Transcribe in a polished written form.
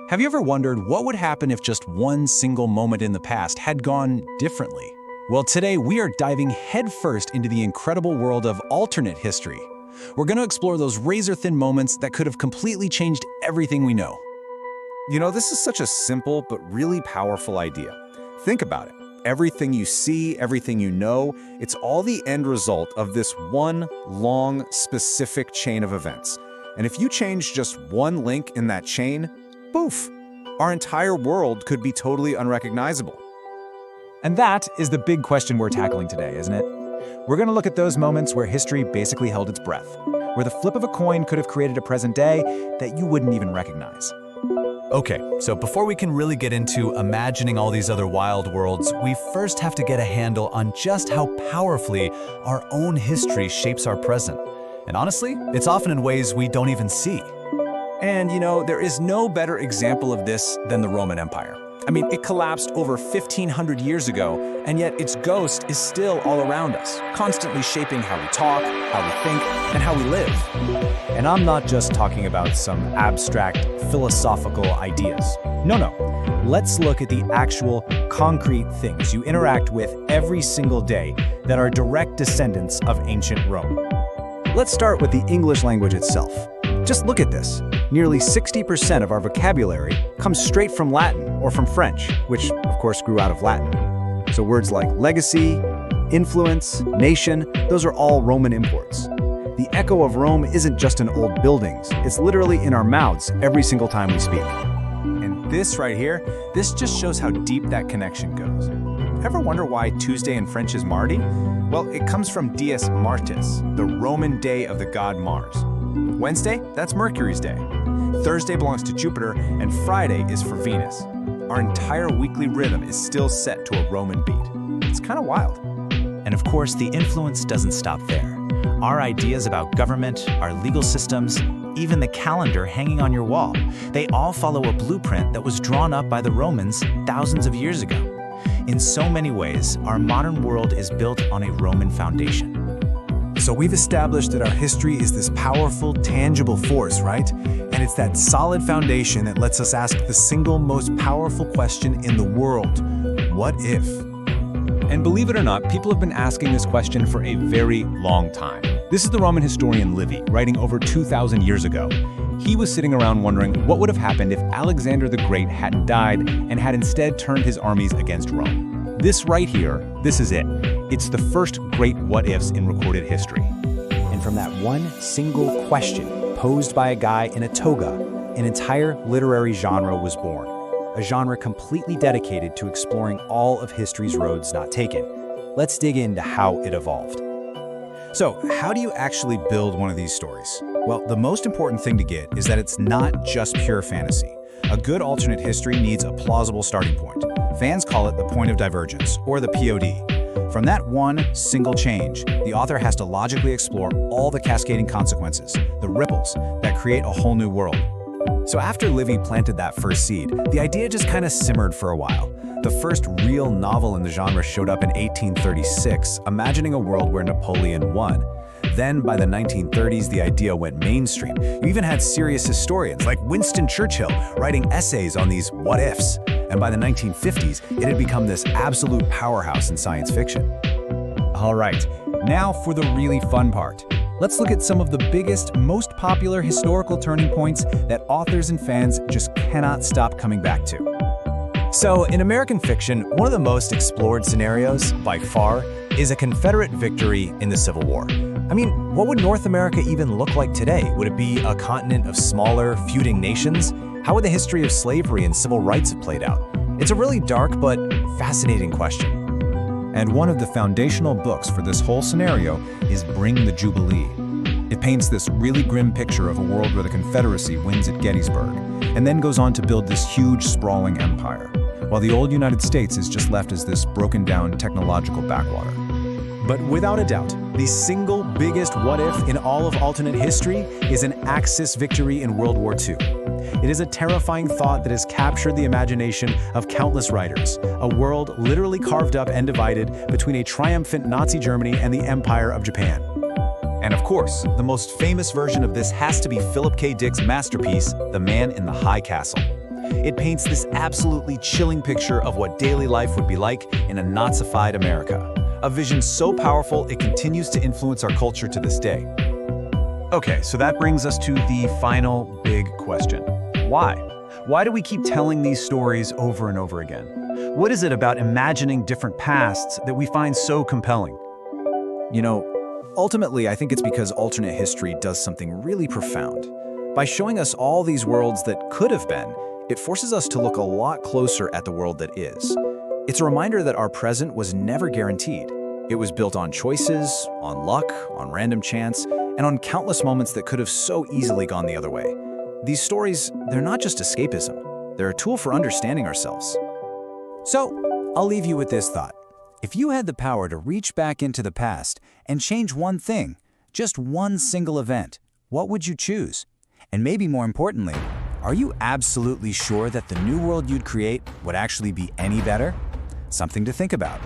Have you ever wondered what would happen if just one single moment in the past had gone differently? Well, today we are diving headfirst into the incredible world of alternate history. We're going to explore those razor-thin moments that could have completely changed everything we know. You know, this is such a simple but really powerful idea. Think about it. Everything you see, everything you know, it's all the end result of this one long, specific chain of events. And if you change just one link in that chain, poof, our entire world could be totally unrecognizable. And that is the big question we're tackling today, isn't it? We're going to look at those moments where history basically held its breath, where the flip of a coin could have created a present day that you wouldn't even recognize. Okay, so before we can really get into imagining all these other wild worlds, we first have to get a handle on just how powerfully our own history shapes our present. And honestly, it's often in ways we don't even see. And you know, there is no better example of this than the Roman Empire. I mean, it collapsed over 1,500 years ago, and yet its ghost is still all around us, constantly shaping how we talk, how we think, and how we live. And I'm not just talking about some abstract philosophical ideas. No. Let's look at the actual concrete things you interact with every single day that are direct descendants of ancient Rome. Let's start with the English language itself. Just look at this. Nearly 60% of our vocabulary comes straight from Latin or from French, which of course grew out of Latin. So words like legacy, influence, nation, those are all Roman imports. The echo of Rome isn't just in old buildings, it's literally in our mouths every single time we speak. And this right here, this just shows how deep that connection goes. Ever wonder why Tuesday in French is Mardi? Well, it comes from Dies Martis, the Roman day of the god Mars. Wednesday, that's Mercury's day. Thursday belongs to Jupiter, and Friday is for Venus. Our entire weekly rhythm is still set to a Roman beat. It's kind of wild. And of course, the influence doesn't stop there. Our ideas about government, our legal systems, even the calendar hanging on your wall, they all follow a blueprint that was drawn up by the Romans thousands of years ago. In so many ways, our modern world is built on a Roman foundation. So we've established that our history is this powerful, tangible force, right? And it's that solid foundation that lets us ask the single most powerful question in the world: what if? And believe it or not, people have been asking this question for a very long time. This is the Roman historian Livy, writing over 2,000 years ago. He was sitting around wondering what would have happened if Alexander the Great hadn't died and had instead turned his armies against Rome. This right here, this is it. It's the first great what-ifs in recorded history. And from that one single question posed by a guy in a toga, an entire literary genre was born. A genre completely dedicated to exploring all of history's roads not taken. Let's dig into how it evolved. So, how do you actually build one of these stories? Well, the most important thing to get is that it's not just pure fantasy. A good alternate history needs a plausible starting point. Fans call it the point of divergence, or the POD. From that one single change, the author has to logically explore all the cascading consequences, the ripples that create a whole new world. So after Livy planted that first seed, the idea just kind of simmered for a while. The first real novel in the genre showed up in 1836, imagining a world where Napoleon won. Then, by the 1930s, the idea went mainstream. You even had serious historians like Winston Churchill writing essays on these what-ifs. And by the 1950s, it had become this absolute powerhouse in science fiction. All right, now for the really fun part. Let's look at some of the biggest, most popular historical turning points that authors and fans just cannot stop coming back to. So, in American fiction, one of the most explored scenarios, by far, is a Confederate victory in the Civil War. I mean, what would North America even look like today? Would it be a continent of smaller, feuding nations? How would the history of slavery and civil rights have played out? It's a really dark but fascinating question. And one of the foundational books for this whole scenario is Bring the Jubilee. It paints this really grim picture of a world where the Confederacy wins at Gettysburg, and then goes on to build this huge, sprawling empire, while the old United States is just left as this broken-down technological backwater. But without a doubt, the single biggest what-if in all of alternate history is an Axis victory in World War II. It is a terrifying thought that has captured the imagination of countless writers, a world literally carved up and divided between a triumphant Nazi Germany and the Empire of Japan. And of course, the most famous version of this has to be Philip K. Dick's masterpiece, The Man in the High Castle. It paints this absolutely chilling picture of what daily life would be like in a Nazified America. A vision so powerful it continues to influence our culture to this day. Okay, so that brings us to the final big question. Why? Why do we keep telling these stories over and over again? What is it about imagining different pasts that we find so compelling? You know, ultimately, I think it's because alternate history does something really profound. By showing us all these worlds that could have been, it forces us to look a lot closer at the world that is. It's a reminder that our present was never guaranteed. It was built on choices, on luck, on random chance, and on countless moments that could have so easily gone the other way. These stories, they're not just escapism. They're a tool for understanding ourselves. So, I'll leave you with this thought. If you had the power to reach back into the past and change one thing, just one single event, what would you choose? And maybe more importantly, are you absolutely sure that the new world you'd create would actually be any better? Something to think about.